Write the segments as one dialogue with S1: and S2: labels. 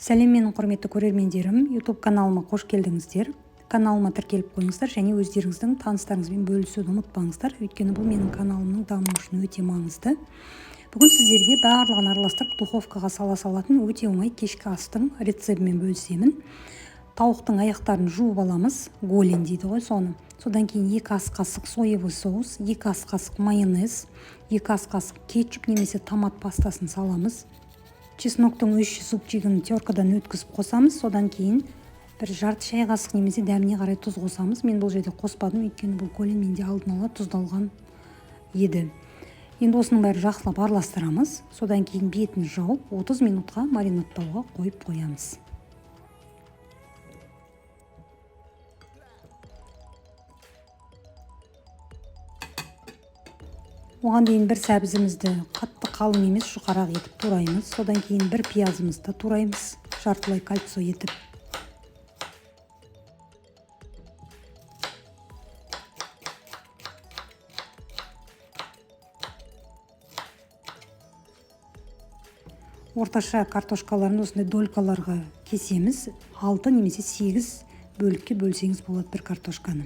S1: Сәлем менің құрметті көрермендерім, YouTube каналыма қош келдіңіздер. Каналыма тіркеліп қойыңыздар және өздеріңіздің таныстарыңызбен бөлісуді ұмытпаңыздар, өйткені бұл менің каналымның дамуы үшін өте маңызды. Бүгін сіздерге барлығын араластырып духовкаға сала салатын өте оңай кешкі астың рецептімен бөлісемін. Тауықтың аяқтарын жуып аламыз, голен дейді ғой соны. Содан кейін 2 ас қасық соевый соус, 2 ас қасық майонез, 2 ас қасық кетчуп немесе томат пастасын саламыз. Чесноктың 3 суп жегін теркадан өткізіп қосамыз. Содан кейін бір жарты шай қасық немесе дәміне қарай тұз қосамыз. Мен бұл жерде қоспадым, өйткені бұл голен менде алдын ала тұздалған еді. Енді осының бәрі жақсылап араластырамыз. Содан кейін бетін жауып 30 минутқа маринадтауға қойып қоямыз. Оған дейін бір сәбізімізді қатты қалың емес жұқарақ етіп тураймыз. Содан кейін бір пиязымызды тураймыз, жартылай кольцо етіп. Орташа картошкаларын осындай долькаларға кесеміз. 6 немесе 8 бөлікке бөлсеңіз болады бір картошканы.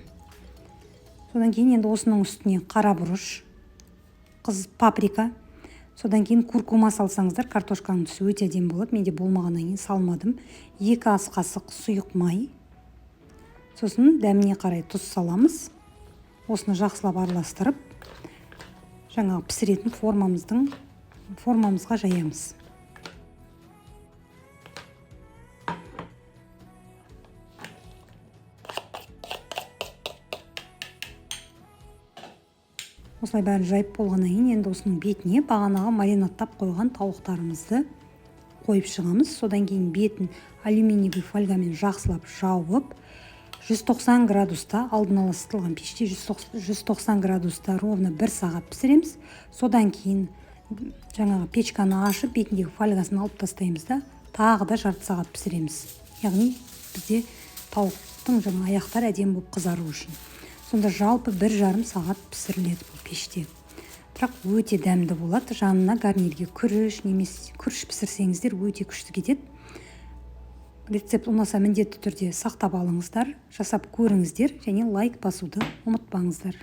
S1: Содан кейін енді осының үстіне қара бұрыш, қыз паприка, содан кейін куркума салсаңыздар картошканың түсі өте әдемі болады. Менде болмағаннан кейін салмадым. 2 ас қасық сұйық май. Сосын дәміне қарай тұз саламыз. Осыны жақсылап араластырып, жаңағы пісіретін формамызға жаямыз. Осылай бәрін жайып болғаннан кейін енді осының бетіне бағанағы маринадтап қойған тауықтарымызды қойып шығамыз. Содан кейін бетін алюминиевый фольгамен жақсылап жауып, 190 градуста, алдын ала ысытылған пеште 190 градуста ровно 1 сағат пісіреміз. Содан кейін жаңағы печканы ашып, бетіндегі фольгасын алып тастаймыз да, тағы да жарты сағат пісіреміз. Яғни бізде тауықтың жаңа аяқтары әдемі болып қызару үшін. Сонда жалпы 1,5 сағат пісіріледі бұл пеште. Бірақ өте дәмді болады. Жанына гарнирге күріш немесе күріш пісірсеңіздер өте күшті кетеді. Рецепт ұнаса міндетті түрде сақтап алыңыздар, жасап көріңіздер және лайк басуды ұмытпаңыздар.